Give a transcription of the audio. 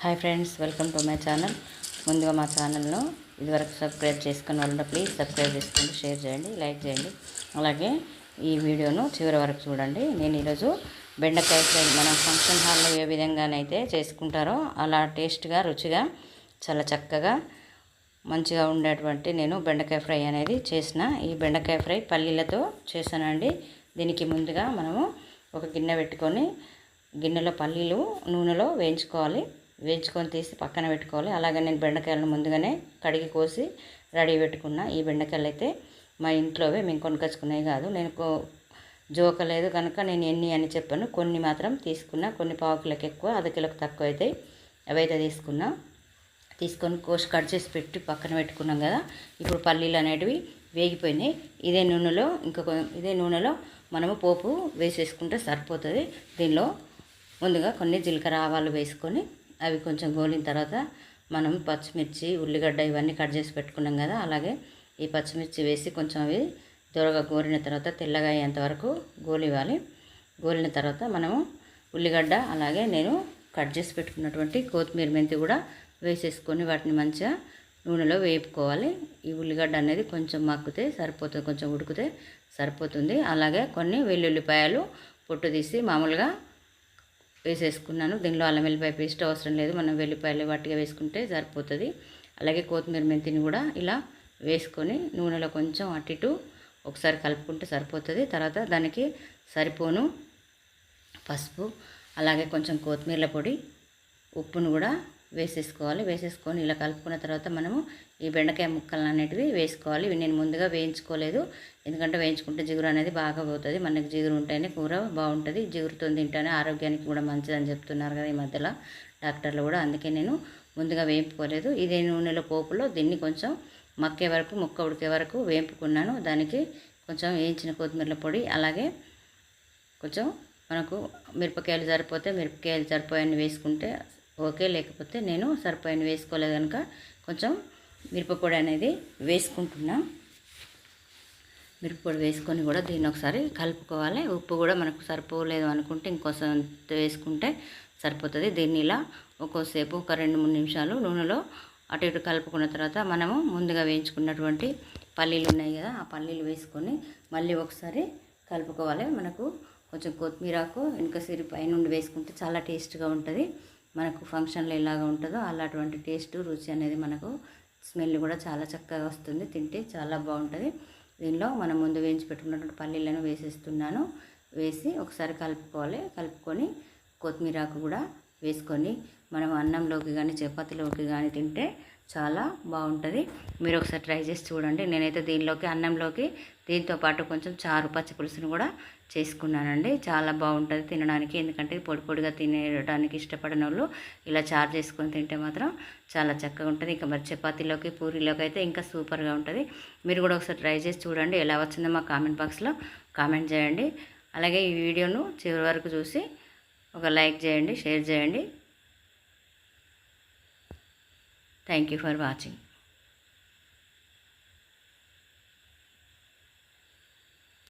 Hi friends, welcome to my channel. ముందుగా మా ఛానల్ను ఇదివరకు సబ్స్క్రైబ్ చేసుకున్న వాళ్ళంటే ప్లీజ్ సబ్స్క్రైబ్ చేసుకోండి, షేర్ చేయండి, లైక్ చేయండి. అలాగే ఈ వీడియోను చివరి వరకు చూడండి. నేను ఈరోజు బెండకాయ ఫ్రై మన ఫంక్షన్ హాల్లో ఏ విధంగానైతే చేసుకుంటారో అలా టేస్ట్గా, రుచిగా, చాలా చక్కగా మంచిగా ఉండేటువంటి నేను బెండకాయ ఫ్రై అనేది చేసిన. ఈ బెండకాయ ఫ్రై పల్లీలతో చేశానండి. దీనికి ముందుగా మనము ఒక గిన్నె పెట్టుకొని గిన్నెలో పల్లీలు నూనెలో వేయించుకొని తీసి పక్కన పెట్టుకోవాలి. అలాగే నేను బెండకాయలను ముందుగానే కడిగి కోసి రెడీ పెట్టుకున్నా. ఈ బెండకాయలు అయితే మా ఇంట్లోవే, మేము కొనుకొచ్చుకునేవి కాదు. నేను జోకలేదు కనుక నేను ఎన్ని అని చెప్పాను. కొన్ని మాత్రం తీసుకున్నా, కొన్ని పావు కిలోకి ఎక్కువ, అర్ధ కిలోకి తక్కువ అవుతాయి. అవైతే తీసుకొని కోసి కట్ చేసి పెట్టి పక్కన పెట్టుకున్నాం కదా. ఇప్పుడు పల్లీలు అనేటివి వేగిపోయినాయి. ఇదే నూనెలో మనము పోపు వేసేసుకుంటే సరిపోతుంది. దీనిలో ముందుగా కొన్ని జీలకర్ర ఆవాలు వేసుకొని అవి కొంచెం గోలిన తర్వాత మనం పచ్చిమిర్చి, ఉల్లిగడ్డ ఇవన్నీ కట్ చేసి పెట్టుకున్నాం కదా. అలాగే ఈ పచ్చిమిర్చి వేసి కొంచెం అవి దూరగా గోరిన తర్వాత తెల్లగా అయ్యేంత వరకు గోలిన తర్వాత మనము ఉల్లిగడ్డ, అలాగే నేను కట్ చేసి పెట్టుకున్నటువంటి కొత్తిమీర, మెంతి కూడా వేసేసుకొని వాటిని మంచిగా నూనెలో వేపుకోవాలి. ఈ ఉల్లిగడ్డ అనేది కొంచెం మగ్గితే సరిపోతుంది, కొంచెం ఉడికితే సరిపోతుంది. అలాగే కొన్ని వెల్లుల్లిపాయలు పొట్టు తీసి మామూలుగా వేసేసుకున్నాను. దీనిలో అల్లం వెల్లిపాయ పేస్ట్ అవసరం లేదు, మనం వెల్లిపాయలు వాటిగా వేసుకుంటే సరిపోతుంది. అలాగే కొత్తిమీర, మెంతిని కూడా ఇలా వేసుకొని నూనెలో కొంచెం అటు ఇటు ఒకసారి కలుపుకుంటే సరిపోతుంది. తర్వాత దానికి సరిపోను పసుపు, అలాగే కొంచెం కొత్తిమీర పొడి, ఉప్పును కూడా వేసేసుకొని ఇలా కలుపుకున్న తర్వాత మనము ఈ బెండకాయ ముక్కలు అనేటివి వేసుకోవాలి. ఇవి నేను ముందుగా వేయించుకోలేదు, ఎందుకంటే వేయించుకుంటే జిగురు అనేది బాగా పోతుంది. మనకి జిగురు ఉంటేనే కూర బాగుంటుంది. జిగురుతో తింటేనే ఆరోగ్యానికి కూడా మంచిదని చెప్తున్నారు కదా ఈ మధ్యలో డాక్టర్లు కూడా. అందుకే నేను ముందుగా వేయించుకోలేదు. ఇదే నూనెలో పోపులో దీన్ని కొంచెం ముక్క ఉడికే వరకు వేయించుకున్నాను. దానికి కొంచెం వేయించిన కొత్తిమీర పొడి, అలాగే కొంచెం మనకు మిరపకాయలు సరిపోయాయని వేసుకుంటే ఓకే, లేకపోతే నేను సరిపోయాయని వేసుకోలేదు కనుక కొంచెం మిరపపొడి అనేది వేసుకుంటున్నా. మిరపపొడి వేసుకొని కూడా దీన్ని ఒకసారి కలుపుకోవాలి. ఉప్పు కూడా మనకు సరిపోలేదు అనుకుంటే ఇంకోసారి వేసుకుంటే సరిపోతుంది. దీన్ని ఇలా ఒక్కోసేపు ఒక 2-3 నిమిషాలు నూనెలో అటు ఇటు కలుపుకున్న తర్వాత మనము ముందుగా వేయించుకున్నటువంటి పల్లీలు ఉన్నాయి కదా, ఆ పల్లీలు వేసుకొని మళ్ళీ ఒకసారి కలుపుకోవాలి. మనకు కొంచెం కొత్తిమీరాకు వెనుక సిరి పైనుండి వేసుకుంటే చాలా టేస్ట్గా ఉంటుంది. మనకు ఫంక్షన్లో ఎలాగా ఉంటుందో అలాంటి టేస్ట్, రుచి అనేది మనకు స్మెల్ కూడా చాలా చక్కగా వస్తుంది. తింటే చాలా బాగుంటుంది. దీనిలో మనం ముందు వేయించి పెట్టుకున్నటువంటి పల్లీలను వేసేస్తున్నాను. వేసి ఒకసారి కలుపుకొని కొత్తిమీరాకు కూడా వేసుకొని మనం అన్నంలోకి కానీ చపాతీలోకి కానీ తింటే చాలా బాగుంటుంది. మీరు ఒకసారి ట్రై చేసి చూడండి. నేనైతే అన్నంలోకి దీంతో పాటు కొంచెం చారు, పచ్చి పులుసును కూడా చేసుకున్నానండి. చాలా బాగుంటుంది తినడానికి. ఎందుకంటే పొడిగా తినడానికి ఇష్టపడిన వాళ్ళు ఇలా చారు చేసుకొని తింటే మాత్రం చాలా చక్కగా ఉంటుంది. ఇంకా మరి చపాతీలోకి, పూరీలోకి అయితే ఇంకా సూపర్గా ఉంటుంది. మీరు కూడా ఒకసారి ట్రై చేసి చూడండి. ఎలా వచ్చిందో మా కామెంట్ బాక్స్లో కామెంట్ చేయండి. అలాగే ఈ వీడియోను చివరి వరకు చూసి ఒక లైక్ చేయండి, షేర్ చేయండి. Thank you for watching.